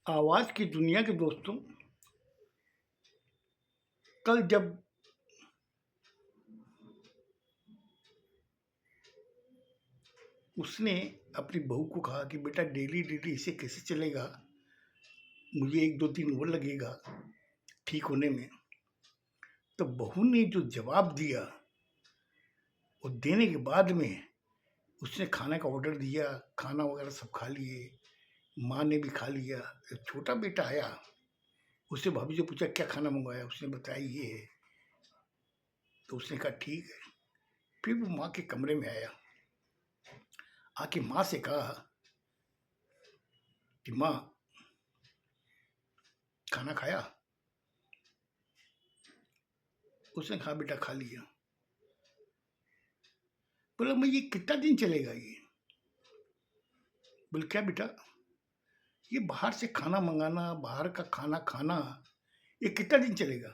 आवाज़ की दुनिया के दोस्तों, कल जब उसने अपनी बहू को कहा कि बेटा डेली डेली इसे कैसे चलेगा, मुझे 1-2 दिन और लगेगा ठीक होने में। तो बहू ने जो जवाब दिया, वो देने के बाद में उसने खाने का ऑर्डर दिया, खाना वगैरह सब खा लिए, माँ ने भी खा लिया। जब छोटा बेटा आया, उससे भाभी से पूछा क्या खाना मंगवाया, उसने बताया ये है। तो उसने कहा ठीक है। फिर वो माँ के कमरे में आया, आके माँ से कहा कि माँ खाना खाया? उसने कहा बेटा खा लिया। बोला मैं ये कितना दिन चलेगा ये? बोले क्या बेटा? ये बाहर से खाना मंगाना, बाहर का खाना खाना, ये कितना दिन चलेगा?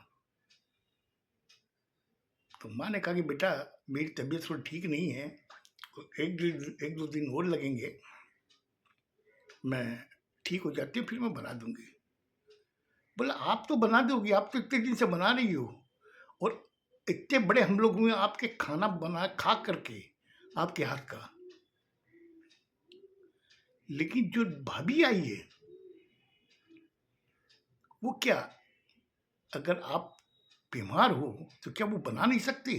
तो माँ ने कहा कि बेटा मेरी तबीयत थोड़ी ठीक नहीं है, तो 1-2 दिन और लगेंगे, मैं ठीक हो जाती हूँ फिर मैं बना दूंगी। बोला आप तो बना दोगी, आप तो इतने दिन से बना रही हो, और इतने बड़े हम लोग हुए आपके खाना बना खा करके आपके हाथ का। लेकिन जो भाभी आई है, वो क्या, अगर आप बीमार हो तो क्या वो बना नहीं सकते?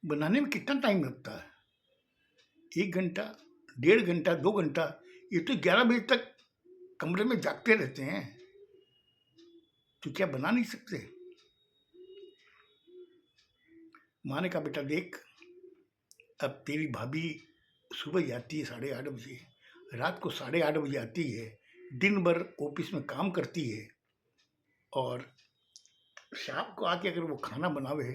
बनाने में कितना टाइम लगता है? 1 घंटा, 1.5 घंटा, 2 घंटा। ये तो 11 बजे तक कमरे में जागते रहते हैं, तो क्या बना नहीं सकते? माँ ने कहा बेटा देख, अब तेरी भाभी सुबह जाती है 8:30 बजे, रात को 8:30 बजे आती है, दिन भर ऑफिस में काम करती है, और शाम को आके अगर वो खाना बनावे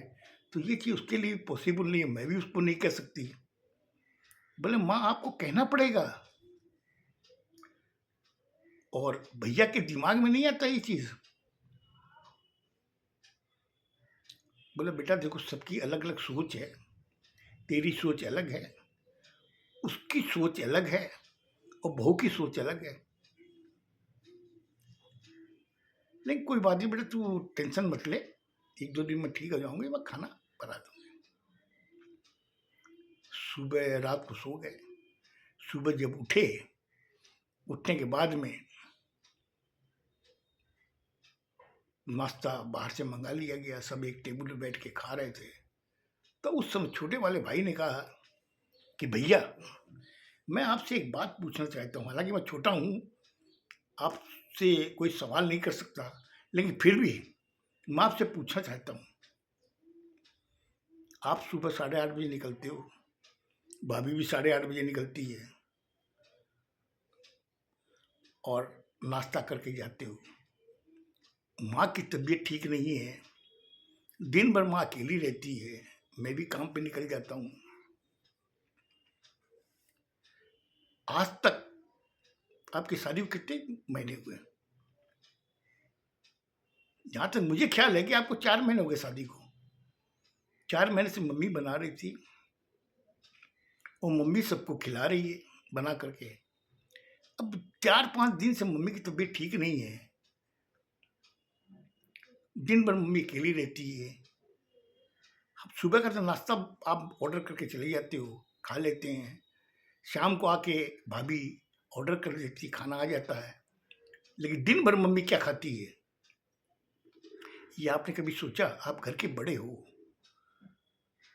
तो ये चीज़ उसके लिए पॉसिबल नहीं है, मैं भी उसको नहीं कह सकती। बोले माँ आपको कहना पड़ेगा, और भैया के दिमाग में नहीं आता ये चीज़। बोले बेटा देखो सबकी अलग अलग सोच है, तेरी सोच अलग है, उसकी सोच अलग है, और बहू की सोच अलग है। लेकिन कोई बात नहीं बेटा, तू टेंशन मत ले, 1-2 दिन में ठीक हो जाऊंगी, मैं खाना बना दूंगी। सुबह रात को सो गए। सुबह जब उठे, उठने के बाद में नाश्ता बाहर से मंगा लिया गया, सब एक टेबल पे बैठ के खा रहे थे। तो उस समय छोटे वाले भाई ने कहा कि भैया मैं आपसे एक बात पूछना चाहता हूँ, हालांकि मैं छोटा हूँ, आपसे कोई सवाल नहीं कर सकता, लेकिन फिर भी मैं आपसे पूछना चाहता हूँ। आप सुबह 8:30 बजे निकलते हो, भाभी भी 8:30 बजे निकलती है, और नाश्ता करके जाते हो। माँ की तबीयत ठीक नहीं है, दिन भर माँ अकेली रहती है, मैं भी काम पे निकल जाता हूँ। आज तक आपकी शादी को कितने महीने हुए? जहाँ तक मुझे ख्याल है कि आपको 4 महीने हो गए शादी को। 4 महीने से मम्मी बना रही थी, और मम्मी सबको खिला रही है बना करके। अब 4-5 दिन से मम्मी की तबीयत ठीक नहीं है, दिन भर मम्मी अकेली रहती है। अब सुबह का तो नाश्ता आप ऑर्डर करके चले जाते हो, खा लेते हैं, शाम को आके भाभी ऑर्डर कर देती, खाना आ जाता है, लेकिन दिन भर मम्मी क्या खाती है? ये आपने कभी सोचा? आप घर के बड़े हो,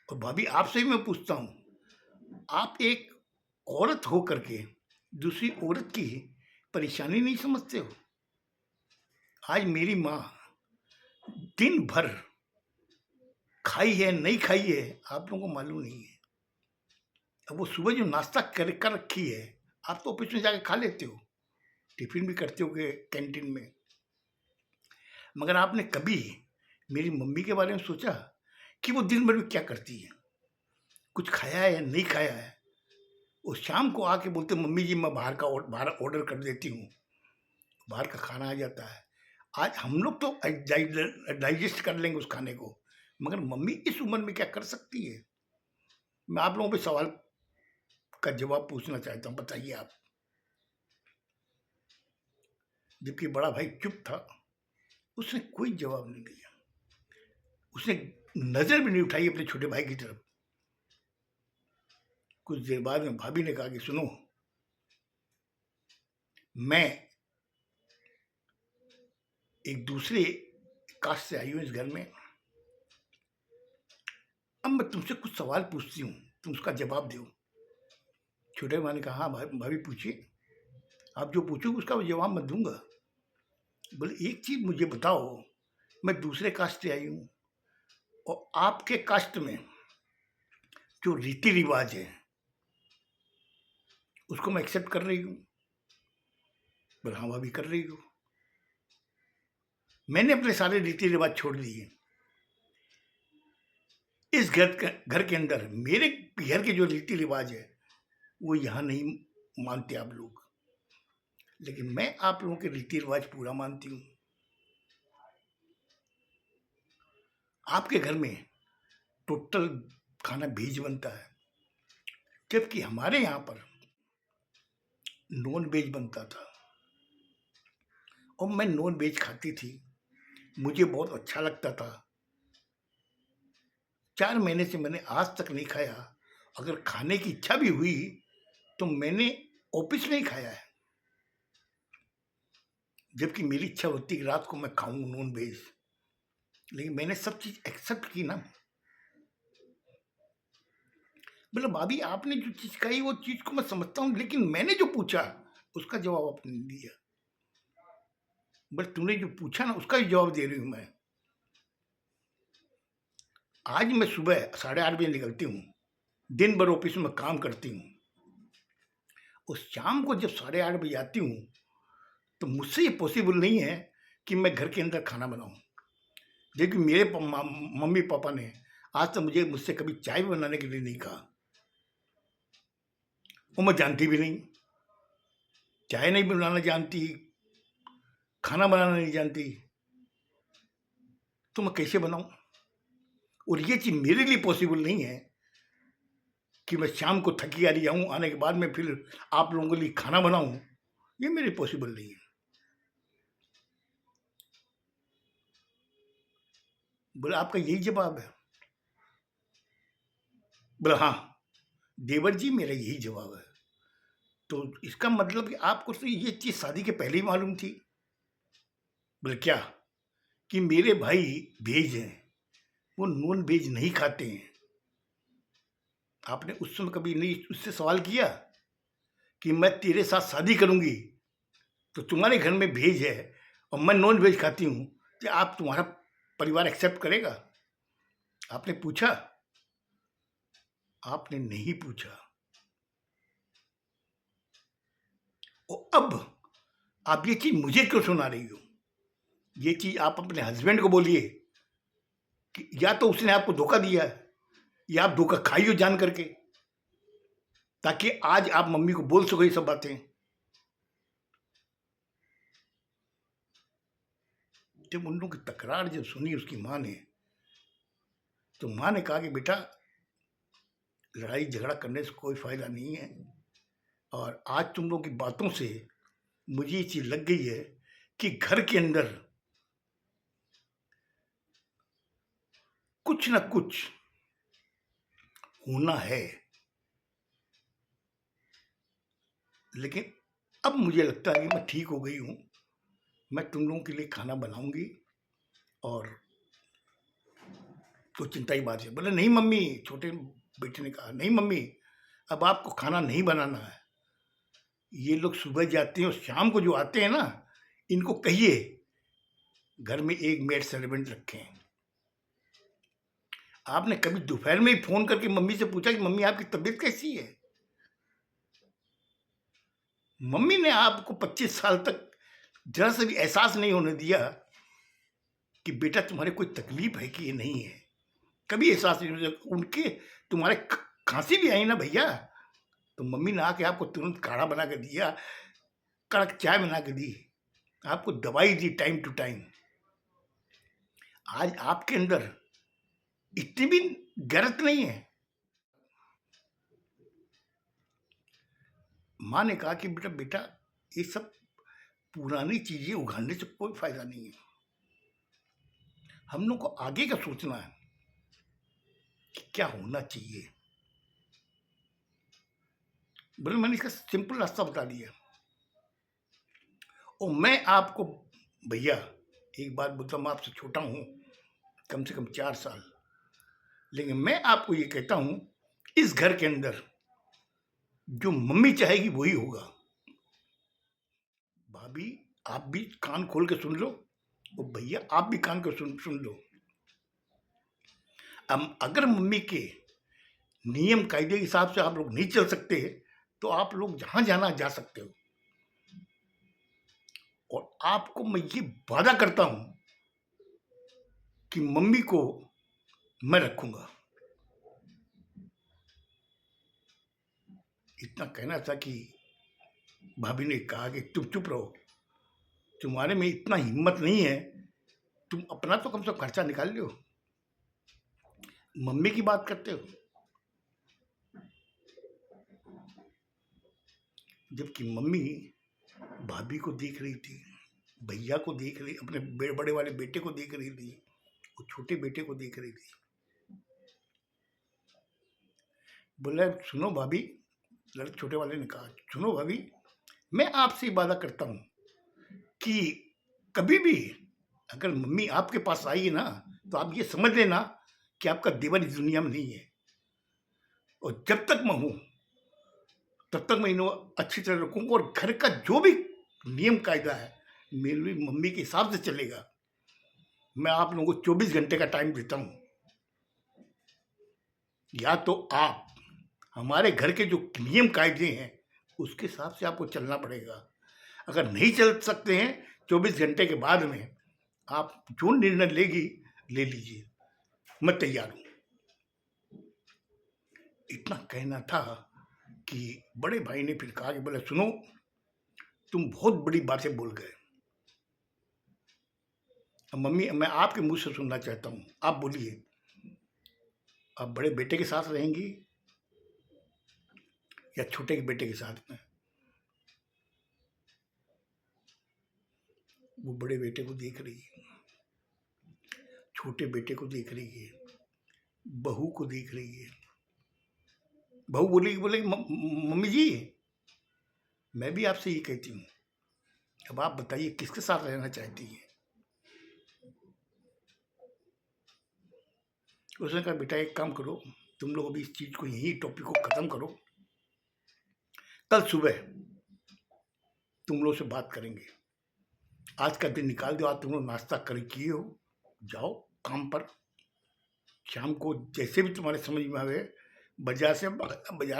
और भाभी आपसे भी मैं पूछता हूँ, आप एक औरत हो करके दूसरी औरत की परेशानी नहीं समझते हो? आज मेरी माँ दिन भर खाई है नहीं खाई है आप लोगों को मालूम नहीं है। अब वो सुबह जो नाश्ता कर रखी है, आप तो ऑफिस में जाके खा लेते हो, टिफिन भी करते हो कैंटीन में, मगर आपने कभी मेरी मम्मी के बारे में सोचा कि वो दिन भर में क्या करती है? कुछ खाया है या नहीं खाया है? वो शाम को आके बोलते मम्मी जी मैं बाहर ऑर्डर कर देती हूँ, बाहर का खाना आ जाता है। आज हम लोग तो डाइजेस्ट कर लेंगे उस खाने को, मगर मम्मी इस उम्र में क्या कर सकती है? मैं आप लोगों पे सवाल का जवाब पूछना चाहता हूँ, बताइए आप। जबकि बड़ा भाई चुप था। उसने कोई जवाब नहीं दिया, उसने नजर भी नहीं उठाई अपने छोटे भाई की तरफ। कुछ देर बाद में भाभी ने कहा कि सुनो, मैं एक दूसरे कास्ट से आई हूं इस घर में, अब मैं तुमसे कुछ सवाल पूछती हूँ, तुम उसका जवाब दो। छोटे भाई ने कहा हाँ भाभी पूछिए, आप जो पूछोगे उसका जवाब मैं दूंगा। बोले एक चीज मुझे बताओ, मैं दूसरे कास्ट से आई हूँ और आपके कास्ट में जो रीति रिवाज है उसको मैं एक्सेप्ट कर रही हूँ? बोले हाँ भाभी कर रही हूँ। मैंने अपने सारे रीति रिवाज छोड़ दिए। इस घर के अंदर मेरे घर के जो रीति रिवाज है वो यहाँ नहीं मानते आप लोग, लेकिन मैं आप लोगों के रीति रिवाज पूरा मानती हूँ। आपके घर में टोटल खाना वेज बनता है, जबकि हमारे यहाँ पर नॉन वेज बनता था और मैं नॉन वेज खाती थी, मुझे बहुत अच्छा लगता था। 4 महीने से मैंने आज तक नहीं खाया। अगर खाने की इच्छा भी हुई तो मैंने ऑफिस में ही खाया है, जबकि मेरी इच्छा होती कि रात को मैं खाऊं नॉन वेज, लेकिन मैंने सब चीज एक्सेप्ट की ना। बोले भाभी आपने जो चीज कही वो चीज को मैं समझता हूँ, लेकिन मैंने जो पूछा उसका जवाब आपने नहीं दिया। बट तूने जो पूछा ना उसका ही जवाब दे रही हूं मैं। आज मैं सुबह 8:30 बजे निकलती हूँ, दिन भर ऑफिस में काम करती हूँ, और शाम को जब 8:30 बजे आती हूँ तो मुझसे ये पॉसिबल नहीं है कि मैं घर के अंदर खाना बनाऊं। लेकिन मेरे मम्मी पापा ने आज तक मुझसे कभी चाय बनाने के लिए नहीं कहा, और मैं जानती भी नहीं, चाय नहीं बनाना जानती, खाना बनाना नहीं जानती, तो मैं कैसे बनाऊं? और ये चीज मेरे लिए पॉसिबल नहीं है कि मैं शाम को थकी हारी आऊं, आने के बाद में फिर आप लोगों के लिए खाना बनाऊं। ये मेरे पॉसिबल नहीं है। बोला आपका यही जवाब है? बोला हाँ देवर जी मेरा यही जवाब है। तो इसका मतलब कि आपको तो ये चीज शादी के पहले ही मालूम थी? बोले क्या? कि मेरे भाई वेज हैं, वो नॉन वेज नहीं खाते हैं। आपने उस समय कभी नहीं उससे सवाल किया कि मैं तेरे साथ शादी करूंगी तो तुम्हारे घर में वेज है और मैं नॉन वेज खाती हूँ, कि आप तुम्हारा परिवार एक्सेप्ट करेगा? आपने पूछा? आपने नहीं पूछा। और अब आप ये चीज मुझे क्यों सुना रही हो? ये चीज आप अपने हस्बैंड को बोलिए कि या तो उसने आपको धोखा दिया है या आप धोखा खाई हो जान करके, ताकि आज आप मम्मी को बोल सको ये सब बातें। जब उन लोगों की तकरार जब सुनी उसकी माँ ने, तो माँ ने कहा कि बेटा लड़ाई झगड़ा करने से कोई फायदा नहीं है, और आज तुम लोगों की बातों से मुझे ये चीज लग गई है कि घर के अंदर कुछ ना कुछ होना है। लेकिन अब मुझे लगता है कि मैं ठीक हो गई हूं, मैं तुम लोगों के लिए खाना बनाऊंगी, और तो चिंता ही बात है। बोले नहीं मम्मी, छोटे बेटे ने कहा नहीं मम्मी, अब आपको खाना नहीं बनाना है। ये लोग सुबह जाते हैं और शाम को जो आते हैं ना, इनको कहिए घर में एक मेड सर्वेंट रखें। आपने कभी दोपहर में ही फोन करके मम्मी से पूछा कि मम्मी आपकी तबीयत कैसी है? मम्मी ने आपको 25 साल तक जरा से भी एहसास नहीं होने दिया कि बेटा तुम्हारे कोई तकलीफ है कि ये नहीं है। कभी एहसास नहीं होने दिया। उनके तुम्हारे खांसी भी आई ना भैया, तो मम्मी ने आके आपको तुरंत काढ़ा बना के दिया, कड़क चाय बना के दी, आपको दवाई दी टाइम टू टाइम। आज आपके अंदर इतनी भी गैरत नहीं है। माँ ने कहा कि बेटा बेटा ये सब पुरानी चीजें उघाड़ने से कोई फायदा नहीं है। हम लोग को आगे का सोचना है कि क्या होना चाहिए। बोले मैंने इसका सिंपल रास्ता बता दिया। और मैं आपको भैया एक बात बोलता हूँ, मैं आपसे छोटा हूँ कम से कम 4 साल, लेकिन मैं आपको ये कहता हूँ, इस घर के अंदर जो मम्मी चाहेगी वही होगा। भाभी आप भी कान खोल के सुन लो, और भैया आप भी कान को सुन लो। अब अगर मम्मी के नियम कायदे के हिसाब से आप लोग नहीं चल सकते तो आप लोग जहां जाना जा सकते हो। और आपको मैं ये वादा करता हूं कि मम्मी को मैं रखूंगा। इतना कहना था कि भाभी ने कहा कि तुम चुप रहो, तुम्हारे में इतना हिम्मत नहीं है, तुम अपना तो कम से कम खर्चा निकाल लो, मम्मी की बात करते हो। जबकि मम्मी भाभी को देख रही थी, भैया को देख रही, अपने बड़े वाले बेटे को देख रही थी, और छोटे बेटे को देख रही थी। बोला सुनो भाभी, लड़के छोटे वाले ने कहा सुनो भाभी, मैं आपसे वादा करता हूं कि कभी भी अगर मम्मी आपके पास आई ना तो आप ये समझ लेना कि आपका देवर इस दुनिया में नहीं है। और जब तक मैं हूं तब तक मैं इन्हें अच्छी तरह रखूंगा, और घर का जो भी नियम कायदा है मेरी मम्मी के हिसाब से चलेगा। मैं आप लोगों को 24 घंटे का टाइम देता हूं, या तो आप हमारे घर के जो नियम कायदे हैं उसके हिसाब से आपको चलना पड़ेगा। अगर नहीं चल सकते हैं 24 घंटे के बाद में आप जो निर्णय लेगी ले लीजिए, मैं तैयार हूं। इतना कहना था कि बड़े भाई ने फिर कहा कि बोले सुनो, तुम बहुत बड़ी बातें बोल गए। अब मम्मी मैं आपके मुंह से सुनना चाहता हूं, आप बोलिए, आप बड़े बेटे के साथ रहेंगी या छोटे के बेटे के साथ में? वो बड़े बेटे को देख रही है, छोटे बेटे को देख रही है, बहू को देख रही है। बहू बोलेगी मम्मी जी मैं भी आपसे ये कहती हूँ, अब आप बताइए किसके साथ रहना चाहती हैं? उसने कहा बेटा एक काम करो, तुम लोग अभी इस चीज को यही टॉपिक को खत्म करो, कल सुबह तुम लोग से बात करेंगे। आज का दिन निकाल दो, आज तुम लोग नाश्ता कर किए हो, जाओ काम पर, शाम को जैसे भी तुम्हारे समझ में आवे बाजार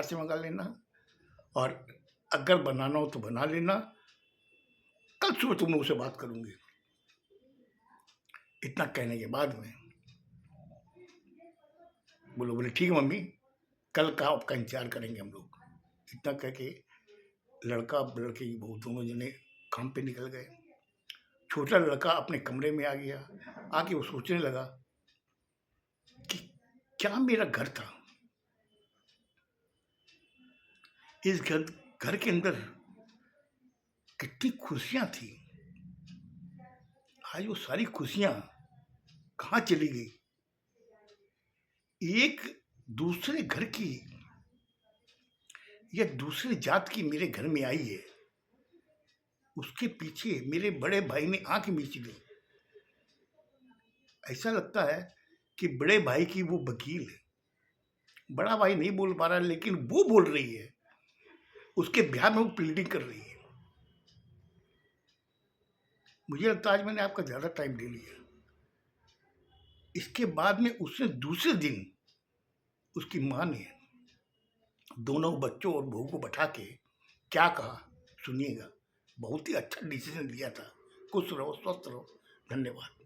से मंगा लेना, और अगर बनाना हो तो बना लेना। कल सुबह तुम लोगों से बात करूंगी। इतना कहने के बाद में बोले ठीक है मम्मी, कल का आपका इंतजार करेंगे हम लोग। इतना कह के लड़का लड़के की बहू दोनों जने काम पे निकल गए। छोटा लड़का अपने कमरे में आ गया, आके वो सोचने लगा कि क्या मेरा घर था, इस घर के अंदर कितनी खुशियां थी, आज वो सारी खुशियां कहाँ चली गई? एक दूसरे घर की या दूसरे जात की मेरे घर में आई है, उसके पीछे मेरे बड़े भाई ने आंख मीच ली। ऐसा लगता है कि बड़े भाई की वो वकील है, बड़ा भाई नहीं बोल पा रहा लेकिन वो बोल रही है, उसके ब्याह में वो प्लीडिंग कर रही है। मुझे लगता है आज मैंने आपका ज्यादा टाइम ले लिया। इसके बाद में उसने दूसरे दिन उसकी माँ ने दोनों बच्चों और बहू को बैठा के क्या कहा सुनिएगा। बहुत ही अच्छा डिसीजन लिया था। खुश रहो, स्वस्थ रहो, धन्यवाद।